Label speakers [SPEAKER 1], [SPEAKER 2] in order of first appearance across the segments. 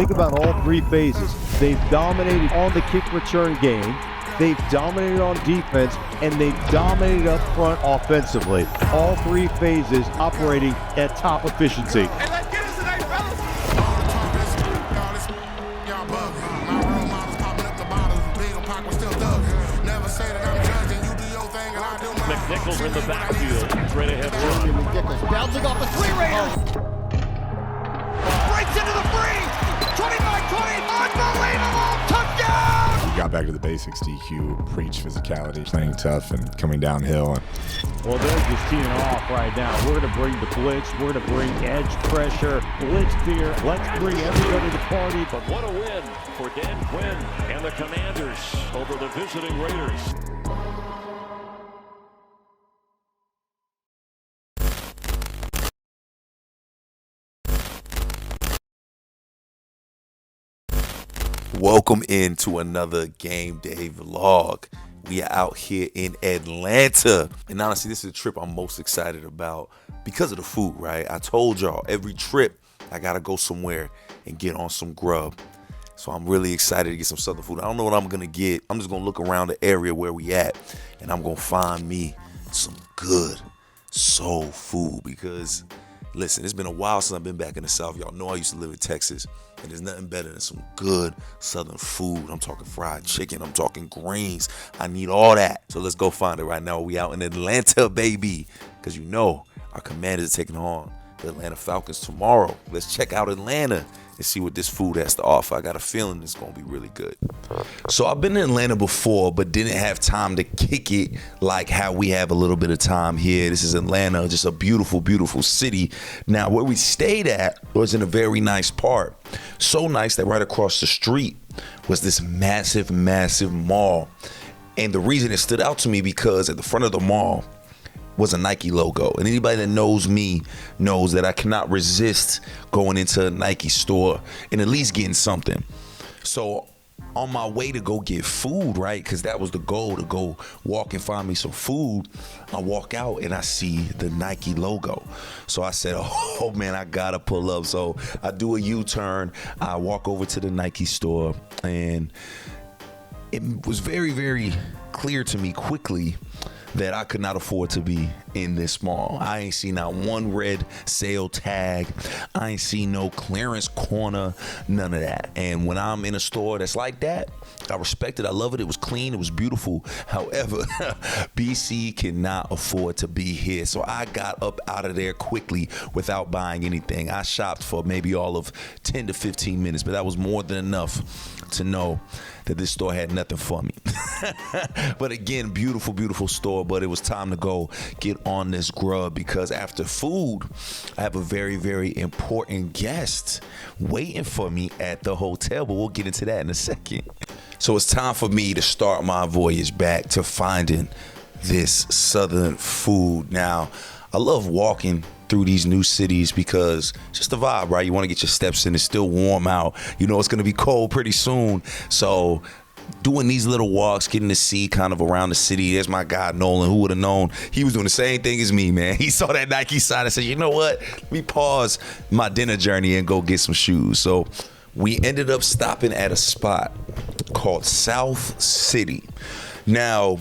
[SPEAKER 1] think about all three phases. They've dominated on the kick return game, they've dominated on defense, and they've dominated up front offensively. All three phases operating at top efficiency.
[SPEAKER 2] Hey, let's get us tonight, fellas. Y'all bugging. My role models popping up the bottles. Big or Pac was still thugging. Never say that I'm judging. You do your thing and I do mine.
[SPEAKER 3] McNichols in the backfield. Straight ahead run.
[SPEAKER 4] Bouncing off the three Raiders. Breaks into the free. 25-20. Unbelievable. Touchdown.
[SPEAKER 5] We got back to the basics, DQ, preach physicality, playing tough and coming downhill.
[SPEAKER 1] Well, they're just teeing off right now. We're going to bring the blitz. We're going to bring edge pressure, blitz fear. Let's bring everybody to the party.
[SPEAKER 3] But what a win for Dan Quinn and the Commanders over the visiting Raiders.
[SPEAKER 6] Welcome into another Game Day vlog. We are out here in Atlanta. And honestly, this is a trip I'm most excited about because of the food, right? I told y'all, every trip, I gotta go somewhere and get on some grub. So I'm really excited to get some Southern food. I don't know what I'm gonna get. I'm just gonna look around the area where we at, and I'm gonna find me some good soul food because, listen, it's been a while since I've been back in the South. Y'all know I used to live in Texas, and there's nothing better than some good Southern food. I'm talking fried chicken. I'm talking greens. I need all that. So let's go find it right now. We out in Atlanta, baby, because you know our Commanders are taking on the Atlanta Falcons tomorrow. Let's check out Atlanta and see what this food has to offer. I got a feeling it's going to be really good. So I've been in Atlanta before, but didn't have time to kick it like how we have a little bit of time here. This is Atlanta, just a beautiful, beautiful city. Now, where we stayed at was in a very nice part. So nice that right across the street was this massive, massive mall. And the reason it stood out to me because at the front of the mall was a Nike logo. And anybody that knows me knows that I cannot resist going into a Nike store and at least getting something. So on my way to go get food, right, because that was the goal, to go walk and find me some food, I walk out and I see the Nike logo. So I said, oh man, I gotta pull up. So I do a U-turn, I walk over to the Nike store, and it was very, very clear to me quickly that I could not afford to be in this mall. I ain't seen not one red sale tag. I ain't seen no clearance corner, none of that. And when I'm in a store that's like that, I respect it. I love it. It was clean. It was beautiful. However, BC cannot afford to be here. So I got up out of there quickly without buying anything. I shopped for maybe all of 10 to 15 minutes, but that was more than enough to know that this store had nothing for me. But again, beautiful, beautiful store, but it was time to go get on this grub because after food, I have a very, very important guest waiting for me at the hotel, but we'll get into that in a second. So it's time for me to start my voyage back to finding this Southern food. Now, I love walking through these new cities because it's just the vibe, right? You want to get your steps in. It's still warm out. You know it's going to be cold pretty soon. So doing these little walks, getting to see kind of around the city. There's my guy, Nolan. Who would have known? He was doing the same thing as me, man. He saw that Nike sign and said, you know what? Let me pause my dinner journey and go get some shoes. So we ended up stopping at a spot called South City. Now,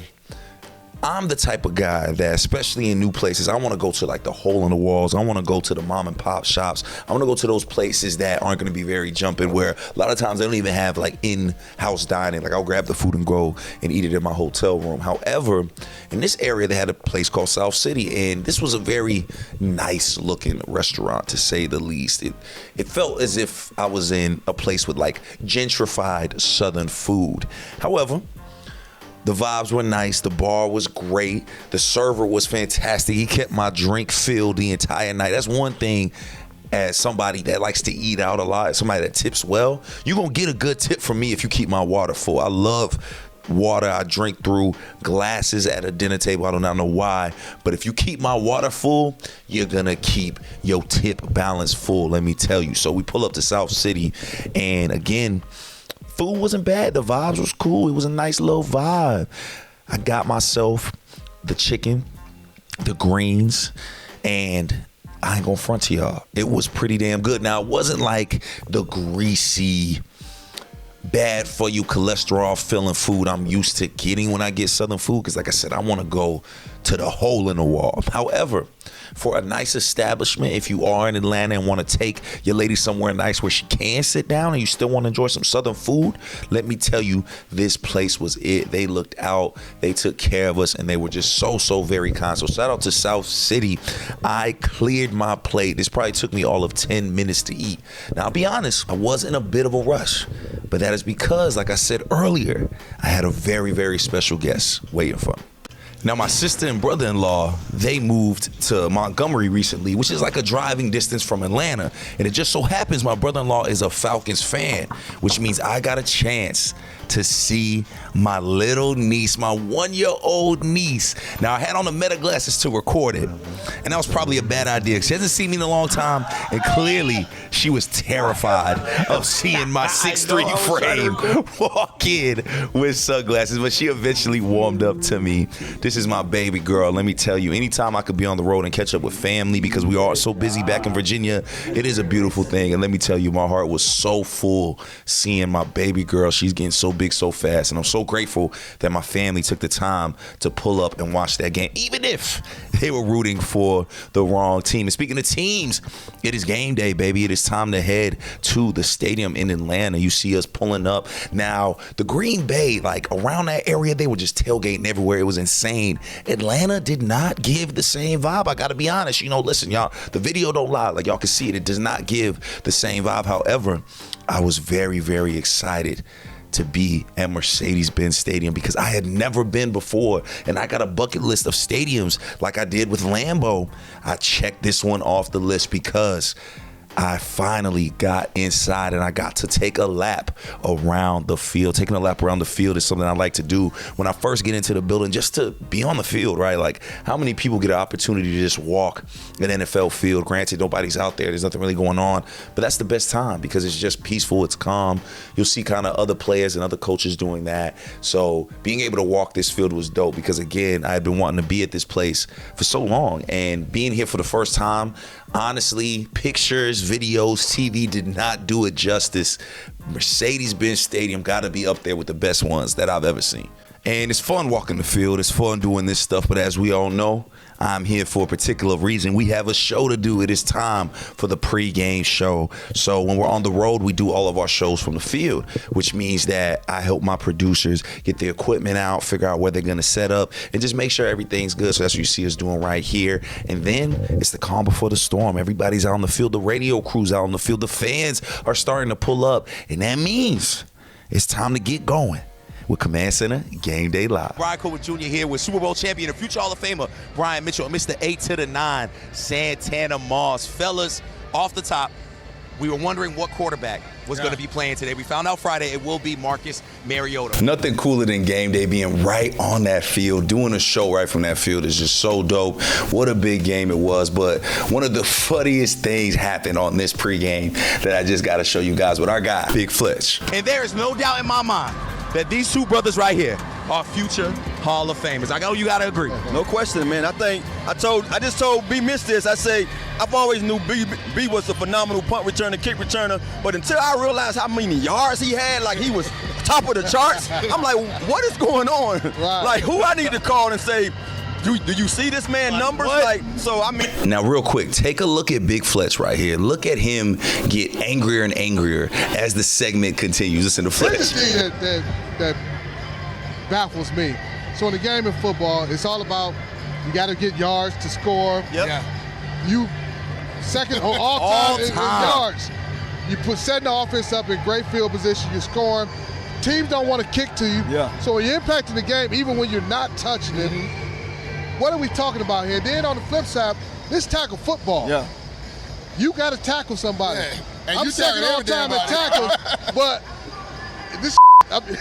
[SPEAKER 6] I'm the type of guy that, especially in new places, I want to go to like the hole in the walls. I want to go to the mom and pop shops. I want to go to those places that aren't going to be very jumping, where a lot of times they don't even have like in-house dining. Like I'll grab the food and go and eat it in my hotel room. However, in this area, they had a place called South City, and this was a very nice looking restaurant, to say the least. It felt as if I was in a place with like gentrified Southern food. However, the vibes were nice. The bar was great. The server was fantastic. He kept my drink filled the entire night. That's one thing, as somebody that likes to eat out a lot, somebody that tips well, you're going to get a good tip from me if you keep my water full. I love water. I drink through glasses at a dinner table. I do not know why, but if you keep my water full, you're going to keep your tip balance full, let me tell you. So we pull up to South City, and again, food wasn't bad. The vibes was cool. It was a nice little vibe. I got myself the chicken, the greens, and I ain't gonna front to y'all. It was pretty damn good. Now, it wasn't like the greasy, bad for you, cholesterol filling food I'm used to getting when I get Southern food, because like I said, I want to go to the hole in the wall. However, for a nice establishment, if you are in Atlanta and want to take your lady somewhere nice where she can sit down and you still want to enjoy some Southern food, let me tell you, this place was it. They looked out, they took care of us, and they were just so very kind. So shout out to South City. I cleared my plate. This probably took me all of 10 minutes to eat. Now, I'll be honest, I was in a bit of a rush, but that is because, like I said earlier, I had a very special guest waiting for me. Now, my sister and brother-in-law, they moved to Montgomery recently, which is like a driving distance from Atlanta. And it just so happens my brother-in-law is a Falcons fan, which means I got a chance to see my little niece, my 1-year-old niece. Now, I had on the Meta glasses to record it, and that was probably a bad idea. She hasn't seen me in a long time, and clearly she was terrified of seeing my 6'3" frame walk in with sunglasses, but she eventually warmed up to me. This is my baby girl. Let me tell you, anytime I could be on the road and catch up with family, because we are so busy back in Virginia, it is a beautiful thing. And let me tell you, my heart was so full seeing my baby girl. She's getting so big so fast, and I'm so grateful that my family took the time to pull up and watch that game, even if they were rooting for the wrong team. And speaking of teams, it is game day, baby. It is time to head to the stadium in Atlanta. You see us pulling up. Now, the Green Bay, like around that area, they were just tailgating everywhere. It was insane. Atlanta did not give the same vibe. I gotta be honest. You know, listen, y'all, the video don't lie. Like, y'all can see it. It does not give the same vibe. However, I was very excited to be at Mercedes-Benz Stadium because I had never been before, and I got a bucket list of stadiums like I did with Lambeau. I checked this one off the list because I finally got inside and I got to take a lap around the field. Taking a lap around the field is something I like to do when I first get into the building, just to be on the field, right? Like, how many people get an opportunity to just walk an NFL field? Granted, nobody's out there. There's nothing really going on, but that's the best time because it's just peaceful. It's calm. You'll see kind of other players and other coaches doing that. So being able to walk this field was dope because, again, I had been wanting to be at this place for so long, and being here for the first time, honestly, pictures, videos, TV did not do it justice. Mercedes-Benz Stadium got to be up there with the best ones that I've ever seen. And it's fun walking the field. It's fun doing this stuff. But as we all know, I'm here for a particular reason. We have a show to do. It is time for the pregame show. So when we're on the road, we do all of our shows from the field, which means that I help my producers get the equipment out, figure out where they're going to set up, and just make sure everything's good. So that's what you see us doing right here. And then it's the calm before the storm. Everybody's out on the field. The radio crew's out on the field. The fans are starting to pull up. And that means it's time to get going with Command Center Game Day Live.
[SPEAKER 7] Bryan Colbert Jr. here with Super Bowl champion and future Hall of Famer Brian Mitchell and Mr. 8 to the 9 Santana Moss. Fellas, off the top, we were wondering what quarterback was going to be playing today. We found out Friday it will be Marcus Mariota.
[SPEAKER 6] Nothing cooler than game day, being right on that field, doing a show right from that field is just so dope. What a big game it was. But one of the funniest things happened on this pregame that I just got to show you guys with our guy, Big Fletch.
[SPEAKER 7] And there is no doubt in my mind that these two brothers right here are future Hall of Famers. I know you got to agree.
[SPEAKER 8] No question, man. I just told B Mitch this. I say, I've always knew B was a phenomenal punt returner, kick returner, but until I realized how many yards he had, like he was top of the charts, I'm like, what is going on? Right. Like, who I need to call and say, do you see this man numbers? Like, so I mean.
[SPEAKER 6] Now, real quick, take a look at Big Fletch right here. Look at him get angrier and angrier as the segment continues. Listen to Fletch.
[SPEAKER 9] That's the thing that baffles me. So in the game of football, it's all about you got to get yards to score.
[SPEAKER 7] Yep. Yeah.
[SPEAKER 9] You second all time in yards. You setting the offense up in great field position. You're scoring. Teams don't want to kick to you.
[SPEAKER 8] Yeah.
[SPEAKER 9] So when you're impacting the game, even when you're not touching it. What are we talking about here? Then on the flip side, this tackle football.
[SPEAKER 8] Yeah.
[SPEAKER 9] You got to tackle somebody.
[SPEAKER 10] Yeah. And
[SPEAKER 9] I'm
[SPEAKER 10] you
[SPEAKER 9] second all time at tackle, but this.
[SPEAKER 7] Speak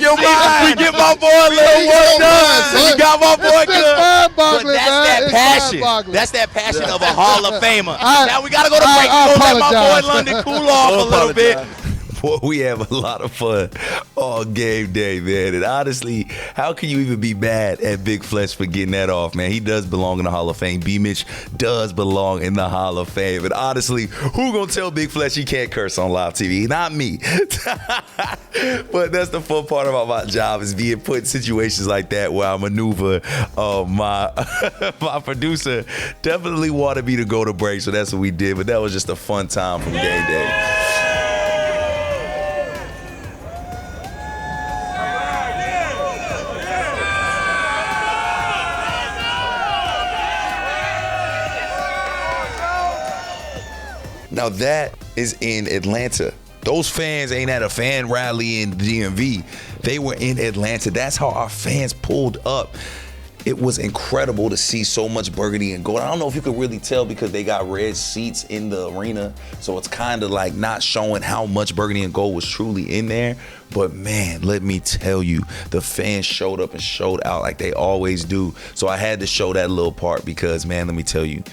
[SPEAKER 7] your mind. We get my boy a little work done. We got my boy good. But that's that passion. That's that passion of a Hall of Famer. Now we got to go to break. We're going to let my boy London cool off a little bit.
[SPEAKER 6] Boy, we have a lot of fun on game day, man. And honestly, how can you even be mad at Big Fletch for getting that off, man? He does belong in the Hall of Fame. B-Mitch does belong in the Hall of Fame. And honestly, who gonna tell Big Fletch he can't curse on live TV? Not me. But that's the fun part about my job, is being put in situations like that where I maneuver. My producer definitely wanted me to go to break, so that's what we did. But that was just a fun time from game day. Now that is in Atlanta. Those fans ain't at a fan rally in the DMV. They were in Atlanta. That's how our fans pulled up. It was incredible to see so much burgundy and gold. I don't know if you could really tell because they got red seats in the arena, so it's kind of like not showing how much burgundy and gold was truly in there. But man, let me tell you, the fans showed up and showed out like they always do. So I had to show that little part because, man, let me tell you,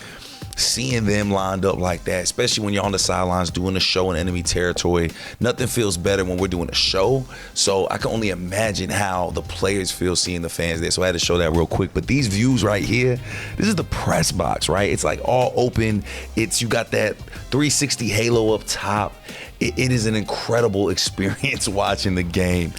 [SPEAKER 6] seeing them lined up like that, especially when you're on the sidelines doing a show in enemy territory, nothing feels better when we're doing a show. So I can only imagine how the players feel seeing the fans there. So I had to show that real quick. But these views right here, this is the press box, right? It's like all open. You got that 360 halo up top. It is an incredible experience watching the game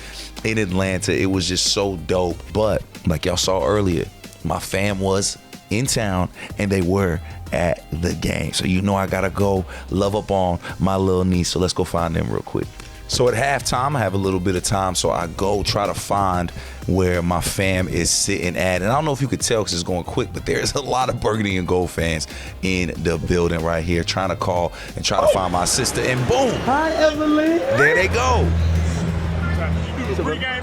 [SPEAKER 6] in Atlanta. It was just so dope. But like y'all saw earlier, my fam was in town and they were at the game. So you know I gotta go love up on my little niece. So let's go find them real quick. So at halftime, I have a little bit of time, so I go try to find where my fam is sitting at. And I don't know if you could tell because it's going quick, but there's a lot of burgundy and gold fans in the building right here, trying to call and try to find my sister. And boom!
[SPEAKER 10] Hi, Evelyn.
[SPEAKER 6] There they go.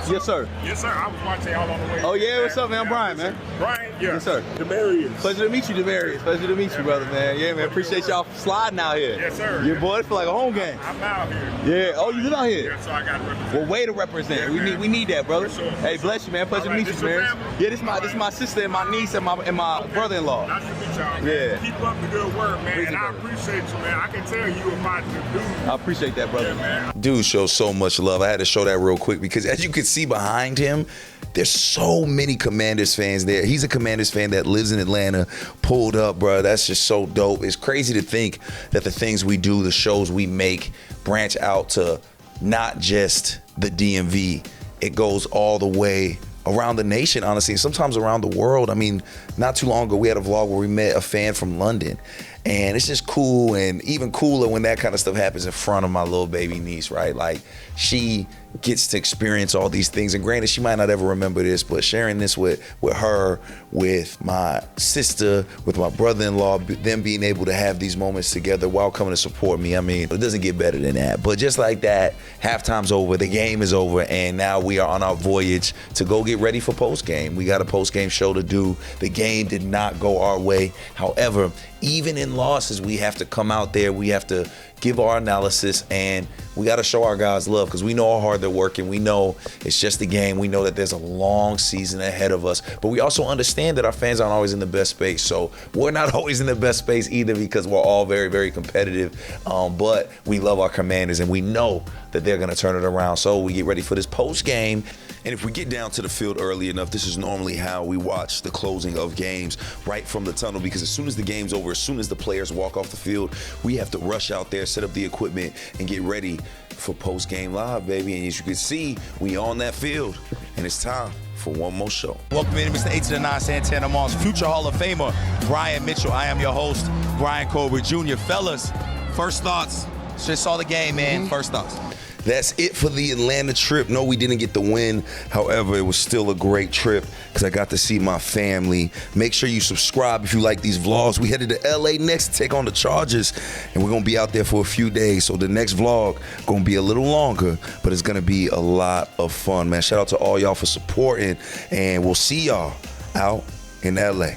[SPEAKER 10] Yes, sir.
[SPEAKER 11] Yes, sir. I was watching y'all on the way.
[SPEAKER 10] Oh, yeah. What's up, man? I'm Bryan, man.
[SPEAKER 11] Bryan, yeah.
[SPEAKER 10] Yes, sir.
[SPEAKER 11] Demarius.
[SPEAKER 10] Pleasure to meet you, Demarius. Pleasure to meet you, brother, man. Yeah, man. Appreciate y'all sliding out here.
[SPEAKER 11] Yes, sir.
[SPEAKER 10] Your boy, it feel like a home game.
[SPEAKER 11] I'm out here.
[SPEAKER 10] Yeah. Oh, you live out here?
[SPEAKER 11] Yeah, so I got to represent.
[SPEAKER 10] Well, way to represent.
[SPEAKER 11] Yeah,
[SPEAKER 10] we need that, brother.
[SPEAKER 11] Sure.
[SPEAKER 10] Hey, bless you, man. Pleasure to meet you,
[SPEAKER 11] this your
[SPEAKER 10] man.
[SPEAKER 11] family?
[SPEAKER 10] Yeah, this is my sister and my niece and my brother-in-law.
[SPEAKER 11] Nice to meet y'all, man.
[SPEAKER 10] Yeah.
[SPEAKER 11] Keep up the good work, man. And I appreciate you, man. I can tell you about the dude.
[SPEAKER 10] I appreciate that, brother.
[SPEAKER 11] Yeah, man.
[SPEAKER 6] Dude shows so much love. I had to show that real quick because as you can see behind him, there's so many Commanders fans there. He's a Commanders fan that lives in Atlanta, pulled up, bro. That's just so dope. It's crazy to think that the things we do, the shows we make, branch out to not just the DMV. It goes all the way around the nation, honestly, and sometimes around the world. I mean, not too long ago, we had a vlog where we met a fan from London. And it's just cool, and even cooler when that kind of stuff happens in front of my little baby niece, right? Like, she gets to experience all these things. And granted, she might not ever remember this, but sharing this with her, with my sister, with my brother-in-law, them being able to have these moments together while coming to support me, I mean, it doesn't get better than that. But just like that, halftime's over, the game is over, and now we are on our voyage to go get ready for postgame. We got a postgame show to do. The game did not go our way. However, even in losses, we have to come out there, we have to give our analysis, and we got to show our guys love because we know how hard they're working. We know it's just a game. We know that there's a long season ahead of us, but we also understand that our fans aren't always in the best space. So we're not always in the best space either because we're all very, very competitive, but we love our Commanders and we know that they're going to turn it around. So we get ready for this post game. And if we get down to the field early enough, this is normally how we watch the closing of games, right from the tunnel, because as soon as the game's over, as soon as the players walk off the field, we have to rush out there, set up the equipment, and get ready for post-game live, baby. And as you can see, we on that field, and it's time for one more show.
[SPEAKER 7] Welcome in, Mr. 8 to the 9 Santana Moss, future Hall of Famer, Bryan Mitchell. I am your host, Bryan Colbert Jr. Fellas, first thoughts. Just saw the game, man. First thoughts.
[SPEAKER 6] That's it for the Atlanta trip. No, we didn't get the win. However, it was still a great trip because I got to see my family. Make sure you subscribe if you like these vlogs. We headed to LA next to take on the Chargers, and we're going to be out there for a few days. So the next vlog going to be a little longer, but it's going to be a lot of fun, man. Shout out to all y'all for supporting, and we'll see y'all out in LA.